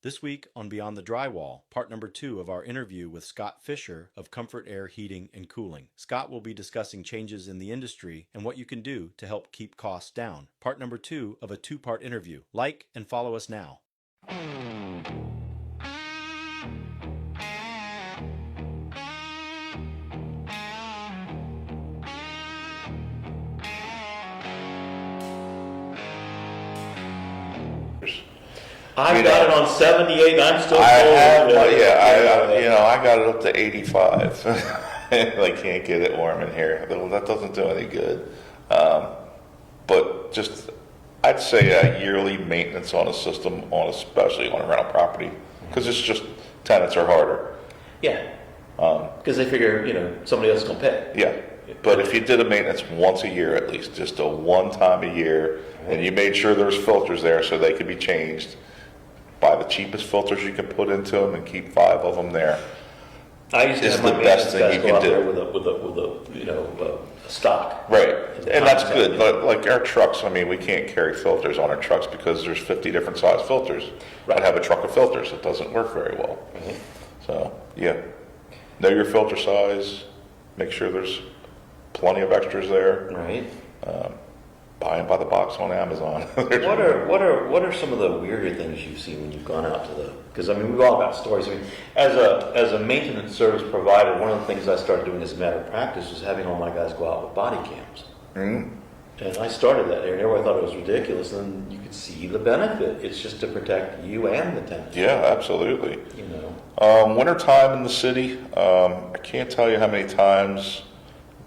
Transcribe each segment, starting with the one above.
This week on Beyond the Drywall, part number 2 of our interview with Scott Fisher of Comfort Air Heating and Cooling. Scott will be discussing changes in the industry and what you can do to help keep costs down. Part number 2 of a 2-part interview. Like and follow us now. I got it on 78, and I'm still I cold. have, I got it up to 85. I can't get it warm in here. That doesn't do any good. But just, I'd say a yearly maintenance on a system, especially on a rental property, because it's just, tenants are harder. Yeah, because they figure, somebody else is going to pay. Yeah, but if you did a maintenance once a year at least, just a one time a year, and you made sure there was filters there so they could be changed, buy the cheapest filters you can put into them and keep 5 of them there. I used to It's have my the best maintenance thing guys you go can out do. there with a stock. Right, and that's contact, good. But like our trucks, we can't carry filters on our trucks because there's 50 different size filters. Right. I have a truck of filters. It doesn't work very well. Mhm. So yeah, know your filter size. Make sure there's plenty of extras there. Right. Buy them by the box on Amazon. What are some of the weirder things you've seen when you've gone out to the? Because we've all got stories. As a maintenance service provider, one of the things I started doing as a matter of practice was having all my guys go out with body cams. Mm-hmm. And I started that there, and everyone thought it was ridiculous. And you could see the benefit. It's just to protect you and the tenant. Yeah, absolutely. Wintertime in the city, I can't tell you how many times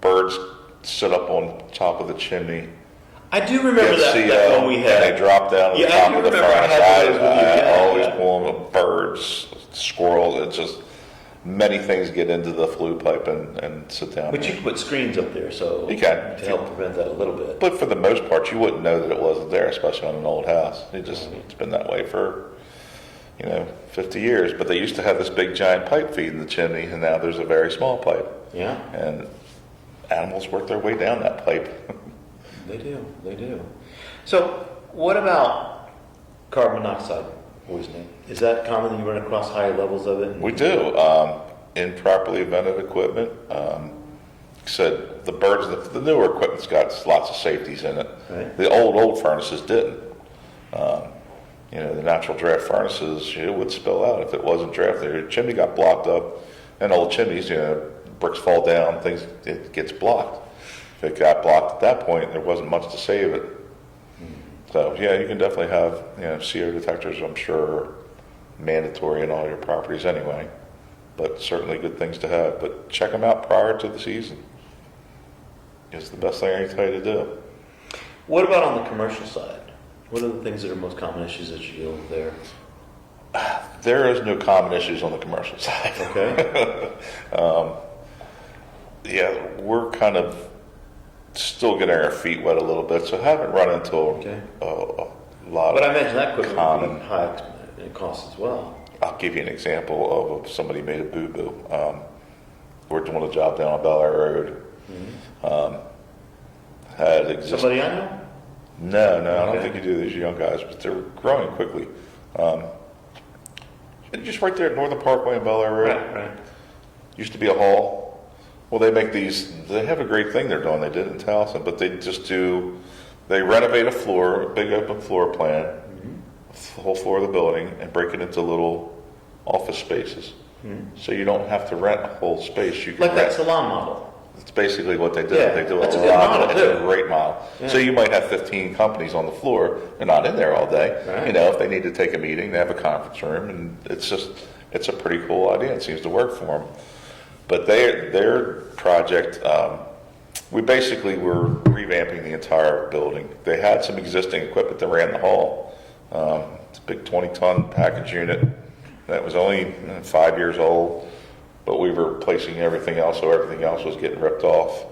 birds sit up on top of the chimney. I do remember that one we had. And they drop down to the top of the furnace. I always pull them birds, squirrels. It's just many things get into the flue pipe and sit down. But you can put screens up there, so you can to help prevent that a little bit. But for the most part, you wouldn't know that it wasn't there, especially on an old house. It's been that way for 50 years. But they used to have this big giant pipe feeding the chimney, and now there's a very small pipe. Yeah, and animals work their way down that pipe. They do. So, what about carbon monoxide poisoning? Is that common that you run across higher levels of it? We do. Improperly vented equipment. Said the birds, the newer equipment's got lots of safeties in it. Right. The old furnaces didn't. The natural draft furnaces, it would spill out if it wasn't drafted. The chimney got blocked up, and old chimneys, bricks fall down, it gets blocked. If it got blocked at that point, there wasn't much to save it. So yeah, you can definitely have CO detectors. I'm sure mandatory in all your properties anyway, but certainly good things to have. But check them out prior to the season. It's the best thing I can tell you to do. What about on the commercial side? What are the things that are most common issues that you deal with there? There is no common issues on the commercial side. Okay. Yeah, we're kind of still getting our feet wet a little bit, so haven't run into a lot But of I imagine that could common. be high in cost as well. I'll give you an example of somebody made a boo-boo. We're doing a job down on Bel Air Road. Mm-hmm. Somebody I know? No, I don't Okay. think you do, these young guys, but they're growing quickly. And just right there at Northern Parkway and Bel Air Road. Right. Used to be a hall. Well, they have a great thing they're doing. They did it in Towson, but they renovate a floor, a big open floor plan, the whole floor of the building, and break it into little office spaces. So you don't have to rent a whole space. You can Like that rent. salon model. It's basically what they do. Yeah, They do that's a a good lot. model, It's too. a great model. Yeah. So you might have 15 companies on the floor. They're not in there all day. Right. If they need to take a meeting, they have a conference room, and it's a pretty cool idea. It seems to work for them. But their project, we basically were revamping the entire building. They had some existing equipment that ran the hall. It's a big 20-ton package unit that was only 5 years old, but we were replacing everything else, so everything else was getting ripped off.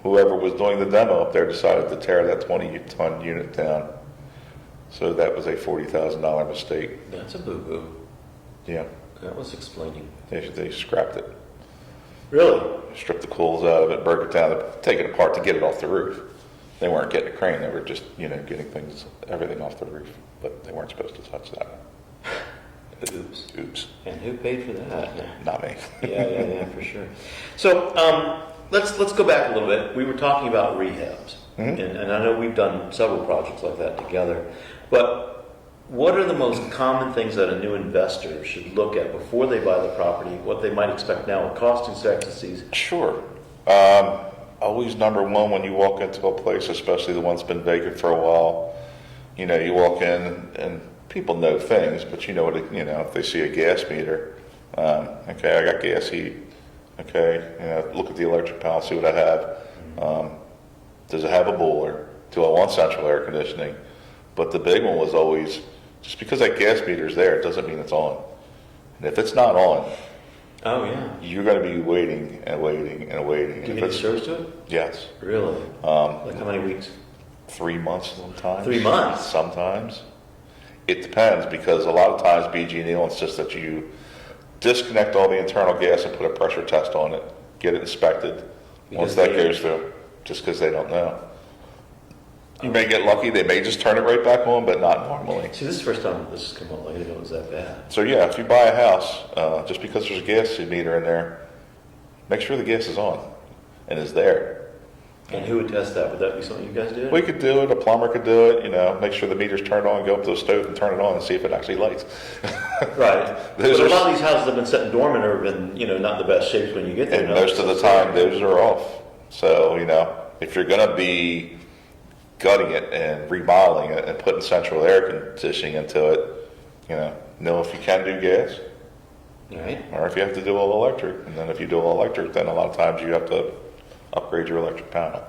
Whoever was doing the demo up there decided to tear that 20-ton unit down. So that was a $40,000 mistake. That's a boo-boo. Yeah, That was explaining. they scrapped it. Really? Stripped the coils out of it, broke it down, take it apart to get it off the roof. They weren't getting a crane, they were just, getting everything off the roof, but they weren't supposed to touch that. Oops. Oops. And who paid for that? Yeah. Not me. Yeah, for sure. So let's go back a little bit. We were talking about rehabs, and I know we've done several projects like that together. But what are the most common things that a new investor should look at before they buy the property? What they might expect now with cost expectancies? Sure. Always number one when you walk into a place, especially the one that's been vacant for a while. You know, you walk in and people know things, but you know what? If they see a gas meter, okay, I got gas heat. Okay, look at the electric panel, see what I have. Does it have a boiler? Do I want central air conditioning? But the big one was always, just because that gas meter is there, it doesn't mean it's on. And if it's not on, oh yeah, you're going to be waiting and waiting and waiting. Do you get service to it? Yes. Really? Like how many weeks? 3 months sometimes. 3 months? Sometimes. It depends, because a lot of times BG&E insists that you disconnect all the internal gas and put a pressure test on it, get it inspected. Once that goes through, just because they don't know. You may get lucky, they may just turn it right back on, but not normally. See, this is the first time this has come up. I didn't know it was that bad. So yeah, if you buy a house, just because there's a gas meter in there, make sure the gas is on and is there. And who would test that? Would that be something you guys did? We could do it, a plumber could do it, make sure the meter's turned on, go up to the stove and turn it on and see if it actually lights. Right. But a lot of these houses have been sitting dormant or been, not the best shapes when you get there. And most of the time, those are off. So, if you're going to be gutting it and remodeling it and putting central air conditioning into it, know if you can do gas. Right. Or if you have to do all electric. And then if you do all electric, then a lot of times you have to upgrade your electric panel.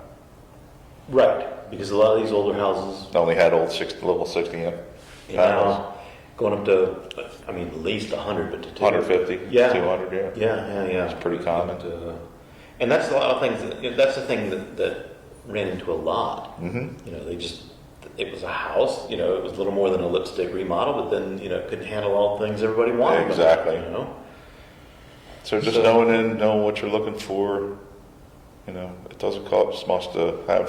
Right. Because a lot of these older houses Only had old level 60 amp panels. now going up to, at least 100, but to 150, yeah. 200, yeah. Yeah. It's pretty common. But, and that's a lot of things. That's the thing that ran into a lot. Mm-hmm. It was a house. It was a little more than a lipstick remodel, but then it couldn't handle all the things everybody wanted. Exactly. So just knowing what you're looking for. It doesn't cost much to have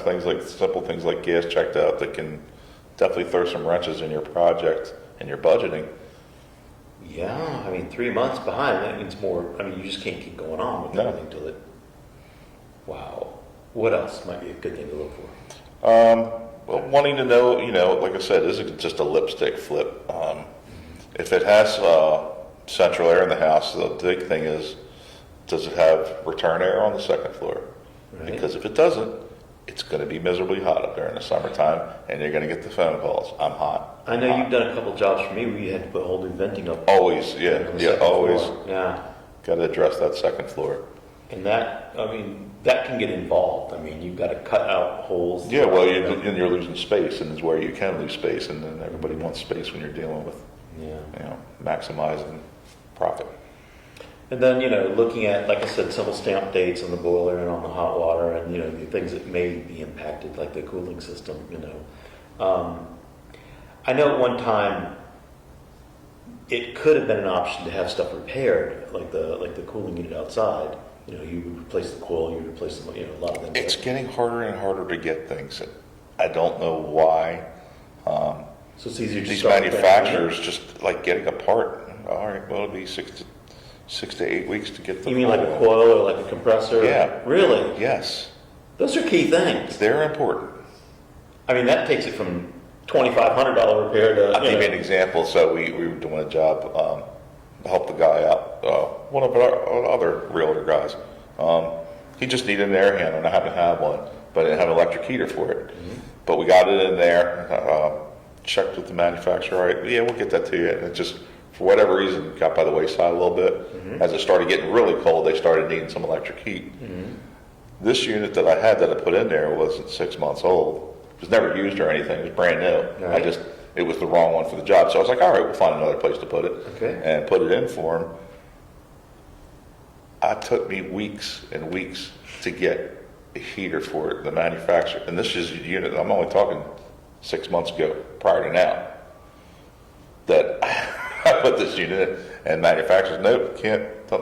simple things like gas checked out that can definitely throw some wrenches in your project and your budgeting. Yeah, 3 months behind, that means more. You just can't keep going on with everything till it. Wow. What else might be a good thing to look for? Well, wanting to know, like I said, is it just a lipstick flip? If it has central air in the house, the big thing is, does it have return air on the second floor? Right. Because if it doesn't, it's going to be miserably hot up there in the summertime, and you're going to get the phone calls. I'm hot. I know you've done a couple jobs for me where you had to put whole new venting up. Always, always. Floor. Yeah. Got to address that second floor. And that can get involved. You've got to cut out holes. Yeah, well, you're losing space, and it's where you can lose space, and then everybody wants space when you're dealing with, maximizing profit. And then, looking at, like I said, several stamp dates on the boiler and on the hot water and, the things that may be impacted, like the cooling system, I know at one time it could have been an option to have stuff repaired, like the cooling unit outside. You would replace the coil, you would replace them, a lot of things. It's getting harder and harder to get things. I don't know why. So it's easier to these manufacturers just like getting a part. All right, well, it'll be 6 to 8 weeks to get the. You mean like a coil or like a compressor? Yeah. Really? Yes. Those are key things. They're important. That takes it from $2,500 repair to. I'll give you an example. So we were doing a job to help the guy out. One of our other realtor guys. He just needed an air handler, and I happened to have one, but I didn't have an electric heater for it. Mm-hmm. But we got it in there. Checked with the manufacturer. All right, yeah, we'll get that to you. And it just, for whatever reason, got by the wayside a little bit. Mm-hmm. As it started getting really cold, they started needing some electric heat. Mm-hmm. This unit that I had that I put in there wasn't 6 months old. It was never used or anything. It was brand new. Right. It was the wrong one for the job. So I was like, all right, we'll find another place to put it. Okay. And put it in for him. It took me weeks and weeks to get a heater for it, the manufacturer. And this is a unit, I'm only talking 6 months ago, prior to now, that I put this unit in, and manufacturers, nope,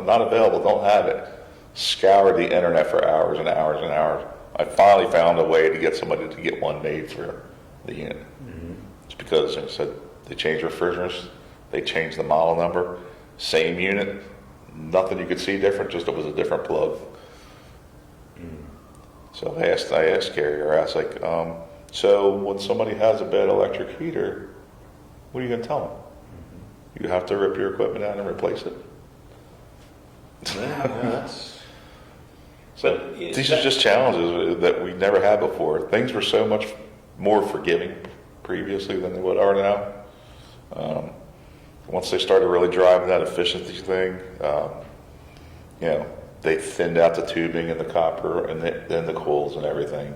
not available, don't have it. Scoured the internet for hours and hours and hours. I finally found a way to get somebody to get one made for the unit. Mm-hmm. It's because, like I said, they changed refrigerants, They changed the model number, same unit, nothing you could see different, just it was a different plug. So I asked Carrier, I was like, so when somebody has a bad electric heater, what are you going to tell them? You have to rip your equipment out and replace it. So these are just challenges that we never had before. Things were so much more forgiving previously than they are now. Once they started really driving that efficiency thing, they thinned out the tubing and the copper and then the coils and everything.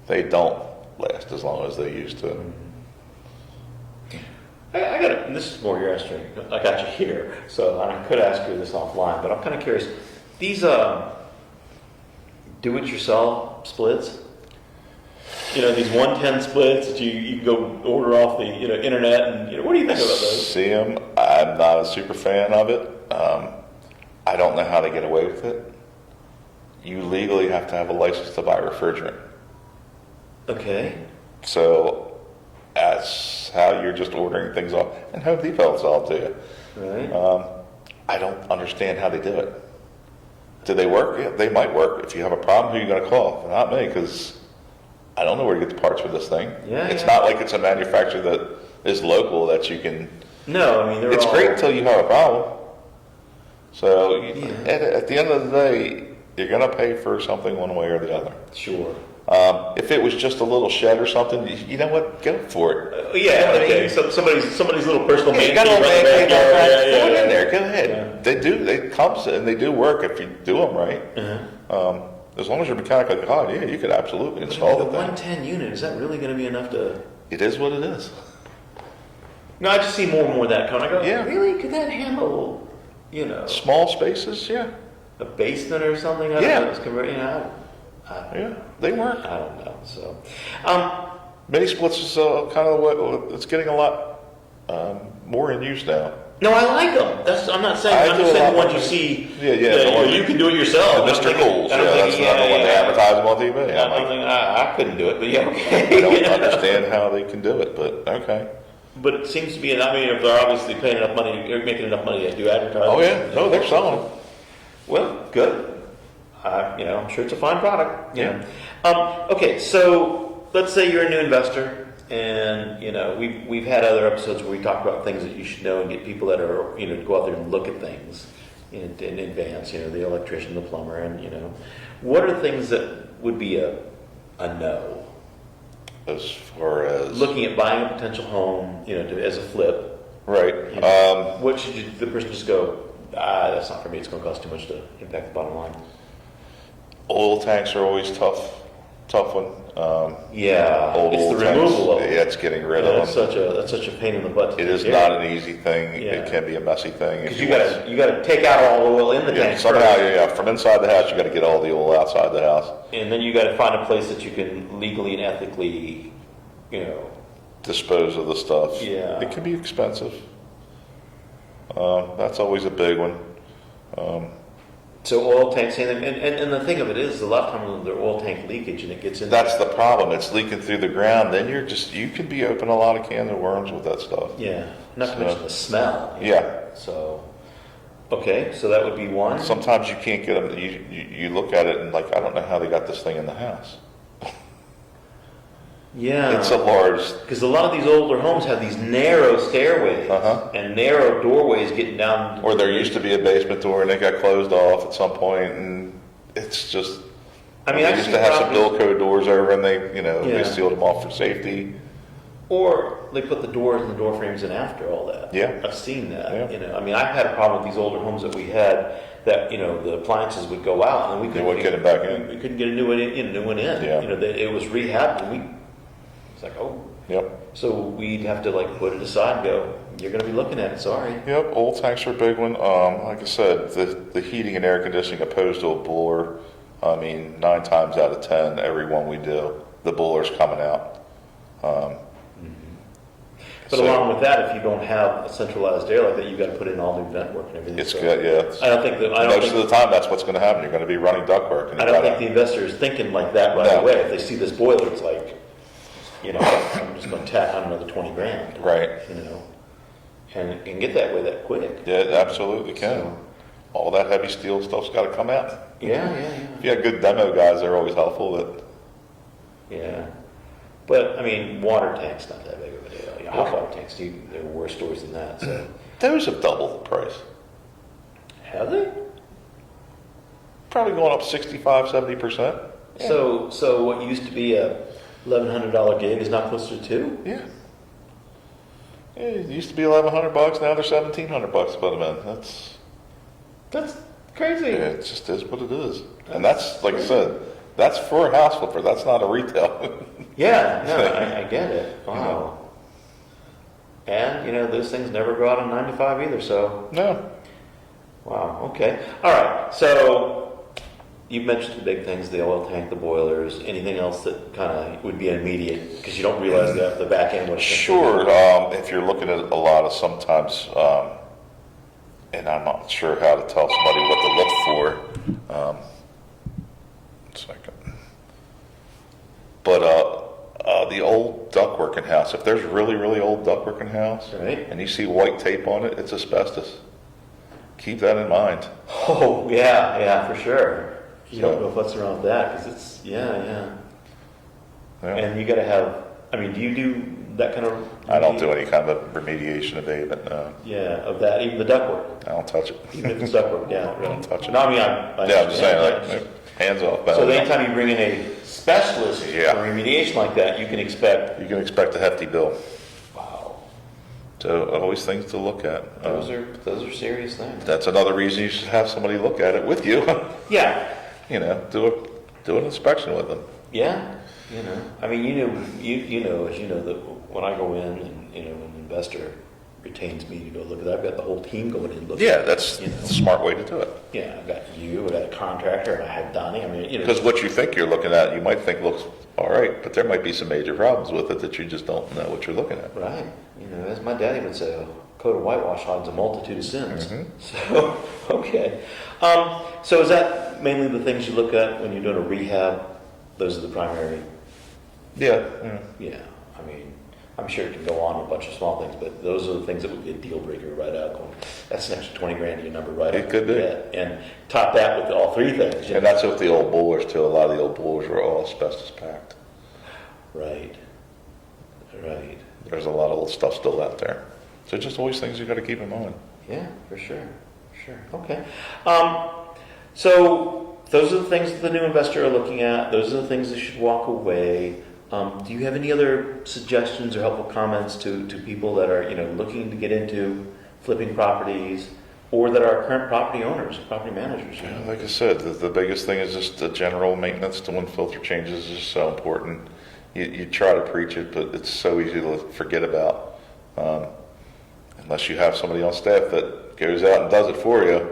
They don't last as long as they used to. I got it. This is more your answering. I got you here, so I could ask you this offline, but I'm kind of curious. These do-it-yourself splits, these 110 splits that you can go order off the internet, and what do you think about those? See them. I'm not a super fan of it. I don't know how they get away with it. You legally have to have a license to buy refrigerant. Okay. So that's how you're just ordering things off. And Home Depot will sell it to you. Right. I don't understand how they do it. Do they work? Yeah, they might work. If you have a problem, who are you going to call? Not me, because I don't know where to get the parts for this thing. It's not like it's a manufacturer that is local that you can... No, I mean, it's great until you have a problem. So at the end of the day, you're going to pay for something one way or the other. Sure. If it was just a little shed or something, you know what? Go for it. Okay. So somebody's little personal you got a little man throw it in there. Go ahead. Yeah. They do. They comes and they do work if you do them right. As long as you're mechanically caught, you could absolutely install the thing. 110 unit, is that really going to be enough to? It is what it is. No, I just see more and more of that coming. I go, really? Could that handle, small spaces? Yeah. A basement or something? I don't know. They work. I don't know. So, mini splits is kind of what it's getting a lot more in use now. No, I like them. I'm not saying. I'm just saying the ones you see. You can do it yourself. Mr. Cool's. That's the one they advertise them on TV. I couldn't do it, but okay. I don't understand how they can do it, but okay. But it seems to be. If they're obviously paying enough money, or making enough money to do advertising. Oh yeah, no, they're selling them. Well, good. I'm sure it's a fine product. Yeah. Okay, so let's say you're a new investor, and we've had other episodes where we talk about things that you should know and get people that are to go out there and look at things in advance. The electrician, the plumber, and what are things that would be a no? As far as looking at buying a potential home, as a flip, right? What should the person just go? That's not for me. It's going to cost too much to impact the bottom line. Oil tanks are always tough one. It's the removal of them. Yeah, it's getting rid of them. That's such a pain in the butt. It is not an easy thing. Yeah. It can be a messy thing. Because you got to take out all the oil in the tank somehow. From inside the house, you got to get all the oil outside the house, and then you got to find a place that you can legally and ethically, dispose of the stuff. Yeah, it can be expensive. That's always a big one. So oil tanks, and the thing of it is, a lot of times there's oil tank leakage, and it gets in. That's the problem. It's leaking through the ground. Then you can be open a lot of cans of worms with that stuff. Yeah, not to mention the smell. Yeah. So, okay, so that would be one. Sometimes you can't get them. You look at it and I don't know how they got this thing in the house. Yeah, it's a large. Because a lot of these older homes have these narrow stairways and narrow doorways getting down. Or there used to be a basement door and it got closed off at some point, and it's just. They used to have some Bilco doors over, and they sealed them off for safety. Or they put the doors and the door frames in after all that. Yeah, I've seen that. Yeah. I've had a problem with these older homes that we had that the appliances would go out and we couldn't get it back in. We couldn't get a new one in. Yeah. It was rehabbed and it's like, oh. Yep. So we'd have to put it aside and go, you're going to be looking at it, sorry. Yep, oil tanks are a big one. Like I said, the heating and air conditioning opposed to a boiler, 9 times out of 10, every one we do, the boiler's coming out. But along with that, if you don't have a centralized air like that, you've got to put in all new vent work and everything. It's good, yeah. Most of the time, that's what's going to happen. You're going to be running ductwork. I don't think the investor is thinking like that away. If they see this boiler, it's like, I'm just going to tack on another $20,000. Right. and get that way that quick. Yeah, it absolutely can. So, All that heavy steel stuff's got to come out. yeah. If you have good demo guys, they're always helpful. Yeah. But, I mean, water tanks not that big of a deal. You know, hot water tanks, there are worse stories than that. So, Those have doubled the price. have they? Probably going up 65-70%. So what used to be a $1,100 gig is now closer to $2,000? Yeah. Yeah, it used to be $1,100. Now they're $1,700 to put them in. That's crazy. Yeah, it just is what it is. And that's, like I said, that's for a house flipper. That's not a retail. Yeah, no, I get it. Wow. And, those things never go out on 95 either, so. No. Wow, okay. All right, so you mentioned the big things, the oil tank, the boilers, anything else that kind of would be immediate, because you don't realize that the back end was. Sure. If you're looking at a lot of sometimes, and I'm not sure how to tell somebody what to look for. One second. But the old ductworking house, if there's really, really old ductworking house, Right. and you see white tape on it, it's asbestos. Keep that in mind. Oh, yeah, for sure. You So- don't know what's wrong with that, because it's, yeah. Yeah. And you got to have, do you do that kind of? I don't do any kind of remediation of David. No, Yeah, of that, even the ductwork, I don't touch it. even if it's ductwork, yeah. Really. Don't touch it. No, I Yeah, I'm just understand. saying, like, hands off. So anytime you bring in a specialist Yeah. for remediation like that, you can expect. You can expect a hefty bill. Wow, So always things to look at. those are serious things. That's another reason you should have somebody look at it with you. Yeah, Do an inspection with them. yeah. As you know that when I go in and an investor retains me to go look at that, I've got the whole team going in looking. Yeah, that's the smart way to do it. Yeah, I've got you, I've got a contractor, and I have Donnie. Because what you think you're looking at, you might think looks all right, but there might be some major problems with it that you just don't know what you're looking at. Right. As my daddy would say, a coat of whitewash hides a multitude of sins. Mhm. So, okay. So is that mainly the things you look at when you're doing a rehab? Those are the primary. Yeah. Yeah. I'm sure it can go on a bunch of small things, but those are the things that would be a deal breaker right out. Going, that's an extra 20 grand in your number right It out. could be. Yeah. And top that with all three things. And that's with the old boilers too. A lot of the old boilers were all asbestos packed. Right. There's a lot of old stuff still out there. So just always things you got to keep in mind. Yeah, for sure. Okay. So those are the things that the new investor are looking at. Those are the things that should walk away. Do you have any other suggestions or helpful comments to people that are looking to get into flipping properties, or that are current property owners, property managers? Yeah, like I said, the biggest thing is just the general maintenance. Doing filter changes is so important. You try to preach it, but it's so easy to forget about. Unless you have somebody on staff that goes out and does it for you.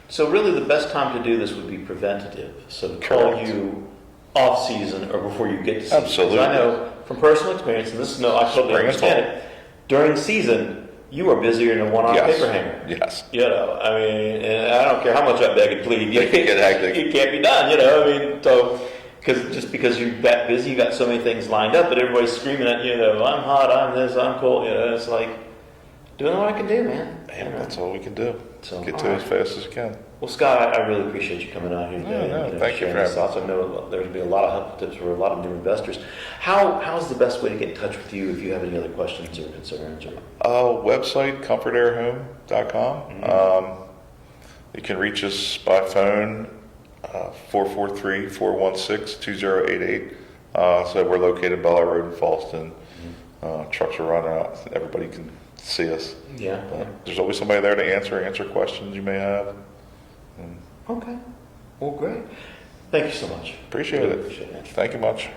So really the best time to do this would be preventative. So to call Correct. you off season or before you get to season. Absolutely. 'Cause I know from personal experience, and this is I totally Spring and understand fall. it. During season, you are busier than a one-off Yes. paper hanger. Yes. And I don't care how much I beg and plead. It can get hectic. It can't be done, so because you're that busy, you got so many things lined up, but everybody's screaming at you, I'm hot, I'm this, I'm cold, it's like doing what I can do, man. And that's all we can do. So, Get all to it right. as fast as you can. Well, Scott, I really appreciate you coming out here today. No, and thank you sharing for these thoughts. I know there's going to be a lot of helpful tips for a lot of new investors. How's the best way to get in touch with you if you have any other questions or concerns? Website, comfortairhome.com. You can reach us by phone, 443-416-2088. So we're located in Bella Road in Fallston. Trucks are running out. Everybody can see us. Yeah. There's always somebody there to answer questions you may have. Okay. Well, great. Thank you so much. Appreciate Really it. Appreciate it. Thank you much.